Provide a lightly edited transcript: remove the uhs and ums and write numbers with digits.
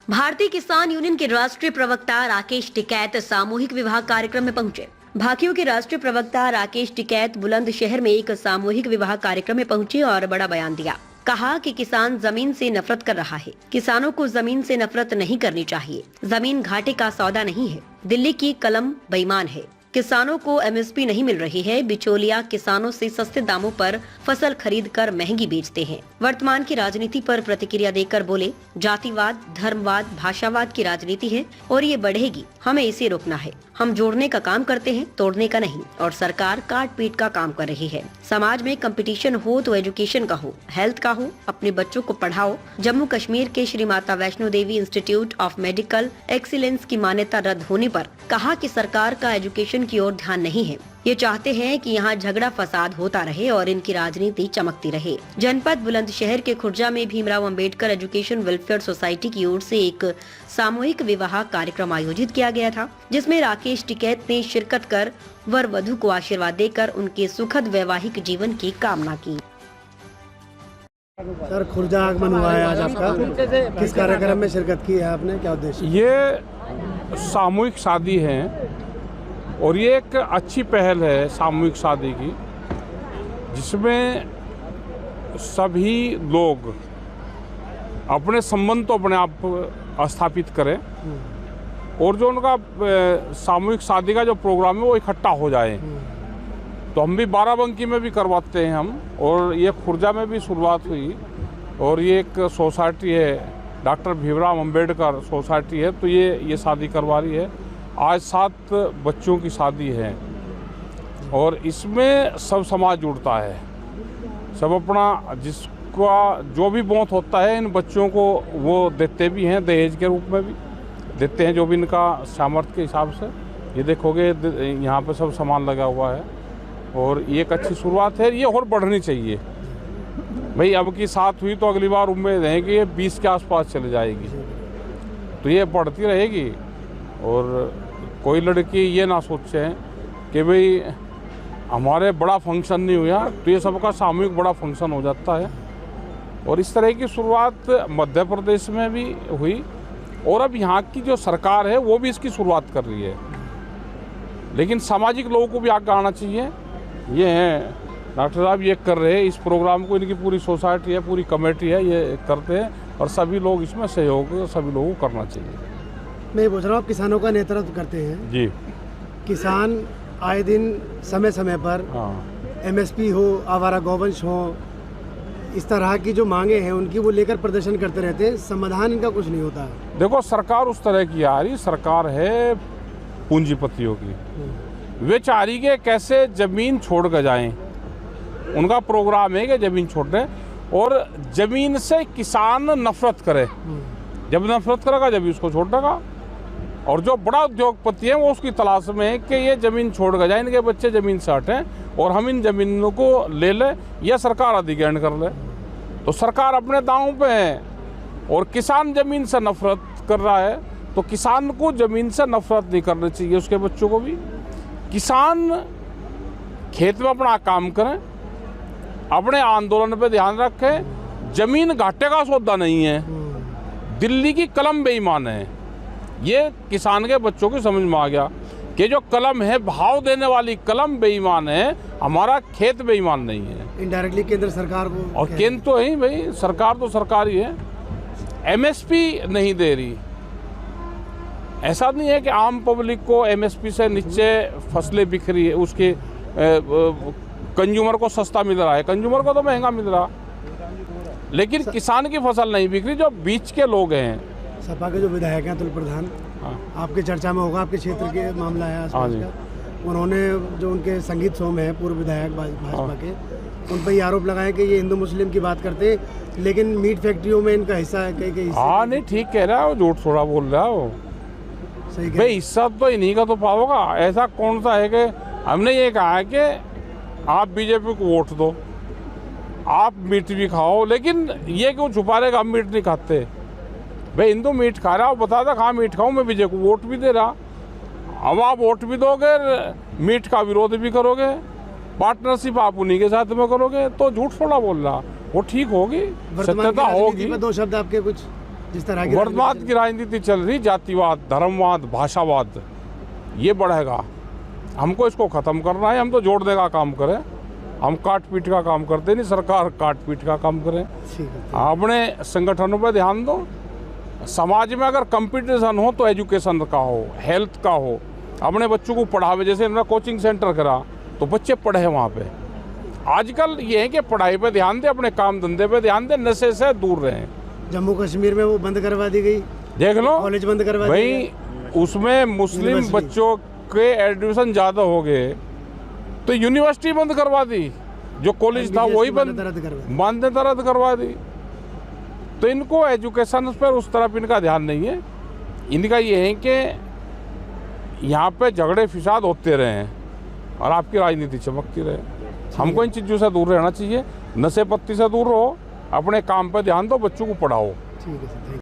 भारतीय किसान यूनियन के राष्ट्रीय प्रवक्ता राकेश टिकैत सामूहिक विवाह कार्यक्रम में पहुंचे। भाकियों के राष्ट्रीय प्रवक्ता राकेश टिकैत बुलंदशहर में एक सामूहिक विवाह कार्यक्रम में पहुंचे और बड़ा बयान दिया। कहा कि किसान जमीन से नफरत कर रहा है। किसानों को जमीन से नफरत नहीं करनी चाहिए। जमीन घाटे का सौदा नहीं है। दिल्ली की कलम बेईमान है। किसानों को एमएसपी नहीं मिल रही है। बिचौलिया किसानों से सस्ते दामों पर फसल खरीदकर महंगी बेचते हैं। वर्तमान की राजनीति पर प्रतिक्रिया देकर बोले, जातिवाद, धर्मवाद, भाषावाद की राजनीति है और ये बढ़ेगी। हमें इसे रोकना है। हम जोड़ने का काम करते हैं, तोड़ने का नहीं। और सरकार काट पीट का काम कर रही है। समाज में कंपटीशन हो तो एजुकेशन का हो, हेल्थ का हो, अपने बच्चों को पढ़ाओ। जम्मू कश्मीर के Shri Mata Vaishno Devi institute of medical excellence की मान्यता रद्द होने पर कहा कि सरकार का एजुकेशन की ओर ध्यान नहीं है। ये चाहते हैं कि यहाँ झगड़ा फसाद होता रहे और इनकी राजनीति चमकती रहे। जनपद बुलंदशहर के खुर्जा में Bhimrao Ambedkar education welfare society की ओर से एक सामूहिक विवाह कार्यक्रम आयोजित किया गया था, जिसमें राकेश टिकैत ने शिरकत कर वर वधू को आशीर्वाद देकर उनके सुखद वैवाहिक जीवन की कामना की। सर, खुर्जा आगमन हुआ है आज आपका, किस कार्यक्रम में शिरकत की है आपने, क्या उद्देश्य? ये सामूहिक शादी है और ये एक अच्छी पहल है सामूहिक शादी की, जिसमें सभी लोग अपने संबंध तो अपने आप स्थापित करें और जो उनका सामूहिक शादी का जो प्रोग्राम है वो इकट्ठा हो जाए। तो हम भी बाराबंकी में भी करवाते हैं हम, और ये खुर्जा में भी शुरुआत हुई। और ये एक सोसाइटी है, डॉक्टर भीमराव अंबेडकर सोसाइटी है, तो ये शादी करवा रही है। आज 7 बच्चों की शादी है और इसमें सब समाज जुड़ता है। सब अपना जिसका जो भी मौत होता है, इन बच्चों को वो देते भी हैं, दहेज के रूप में भी देते हैं, जो भी इनका सामर्थ्य के हिसाब से। ये देखोगे यहाँ पे सब सामान लगा हुआ है और ये एक अच्छी शुरुआत है। ये और बढ़नी चाहिए भाई। अब की 7 हुई तो अगली बार उम्मीद है कि ये 20 के आसपास चले जाएगी, तो ये बढ़ती रहेगी। और कोई लड़की ये ना सोचे कि भाई हमारे बड़ा फंक्शन नहीं हुआ, तो ये सबका सामूहिक बड़ा फंक्शन हो जाता है। और इस तरह की शुरुआत मध्य प्रदेश में भी हुई और अब यहाँ की जो सरकार है वो भी इसकी शुरुआत कर रही है। लेकिन सामाजिक लोगों को भी आगे आना चाहिए। ये हैं डॉक्टर साहब, ये कर रहे हैं इस प्रोग्राम को, इनकी पूरी सोसाइटी है, पूरी कमेटी है, ये करते हैं और सभी लोग इसमें सहयोग सभी लोगों को करना चाहिए। मैं ये पूछ रहा हूँ, किसानों का नेतृत्व करते हैं जी। किसान आए दिन समय समय पर एमएसपी हो, आवारा गौवंश हो, इस तरह की जो मांगे हैं उनकी वो लेकर प्रदर्शन करते रहते हैं। समाधान इनका कुछ नहीं होता है। देखो, सरकार उस तरह की आ रही सरकार है पूंजीपतियों की। वे चाह रही कि कैसे ज़मीन छोड़ कर जाएं। उनका प्रोग्राम है कि ज़मीन छोड़ दें और ज़मीन से किसान नफरत करे। जब नफरत करेगा जब उसको छोड़ देगा। और जो बड़ा उद्योगपति है वो उसकी तलाश में है कि ये ज़मीन छोड़ कर जाए, इनके बच्चे ज़मीन से हटें और हम इन ज़मीनों को ले लें या सरकार अधिग्रहण कर ले। तो सरकार अपने दांव पे है और किसान ज़मीन से नफरत कर रहा है, तो किसान को ज़मीन से नफरत नहीं करनी चाहिए, उसके बच्चों को भी। किसान खेत में अपना काम करें, अपने आंदोलन पे ध्यान रखें। ज़मीन घाटे का सौदा नहीं है। दिल्ली की कलम बेईमान है। ये किसान के बच्चों की समझ में आ गया कि जो कलम है, भाव देने वाली कलम बेईमान है, हमारा खेत बेईमान नहीं है। इनडायरेक्टली केंद्र सरकार को, और केंद्र तो है भाई, सरकार तो सरकार ही है। एमएसपी नहीं दे रही। ऐसा नहीं है कि आम पब्लिक को एमएसपी से नीचे फसलें बिक रही है, उसके कंज्यूमर को सस्ता मिल रहा है, कंज्यूमर को तो महंगा मिल रहा, लेकिन किसान की फसल नहीं बिक रही। जो बीच के लोग हैं, सपा के जो विधायक हैं, अतुल प्रधान, आपके चर्चा में होगा, आपके क्षेत्र के मामला है आसपास का, उन्होंने जो उनके संगीत सोम है पूर्व विधायक भाजपा के, उन पर ये आरोप लगाए कि ये हिंदू मुस्लिम की बात करते हैं, लेकिन मीट फैक्ट्रियों में इनका हिस्सा है, कई कई। हाँ, नहीं, ठीक कह रहा है वो, झूठ थोड़ा बोल रहा है वो। सही भाई, हिस्सा तो इन्हीं का तो पाओगा। ऐसा कौन सा है कि हमने ये कहा है कि आप बीजेपी को वोट दो, आप मीट भी खाओ, लेकिन ये क्यों छुपा रहे कि हम मीट नहीं खाते। भाई, हिंदू मीट खा रहा हो, बता दो हाँ मीट खाऊं, मैं विजय को वोट भी दे रहा। अब आप वोट भी दोगे, मीट का विरोध भी करोगे, पार्टनरशिप आप उन्हीं के साथ में करोगे, तो झूठ थोड़ा बोल रहा, वो ठीक होगी, सत्यता होगी। 2 शब्द आपके कुछ जिस तरह की वर्तमान की राजनीति चल रही, जातिवाद, धर्मवाद, भाषावाद, ये बढ़ेगा। हमको इसको ख़त्म करना है। हम तो जोड़ने का काम करें, हम काट पीट का काम करते नहीं, सरकार काट पीट का काम करे। ठीक है। अपने संगठनों पर ध्यान दो। समाज में अगर कंपटीशन हो तो एजुकेशन का हो, हेल्थ का हो, अपने बच्चों को पढ़ावे। जैसे इन्होंने कोचिंग सेंटर करा तो बच्चे पढ़े वहाँ पे। आजकल ये है कि पढ़ाई पे ध्यान दे, अपने काम धंधे पे ध्यान दे, नशे से दूर रहें। जम्मू कश्मीर में वो बंद करवा दी गई, देख लो, कॉलेज बंद करवा दी भाई गई। उसमें मुस्लिम बच्चों के एडमिशन ज़्यादा हो गए तो यूनिवर्सिटी बंद करवा दी, जो कॉलेज था वही मान्यता रद्द करवा दी। तो इनको एजुकेशन पर उस तरफ इनका ध्यान नहीं है। इनका ये है कि यहाँ पे झगड़े फिसाद होते रहे और आपकी राजनीति चमकती रहे। हमको इन चीज़ों से दूर रहना चाहिए, नशे पत्ती से दूर रहो, अपने काम पर ध्यान दो, बच्चों को पढ़ाओ। ठीक है सर।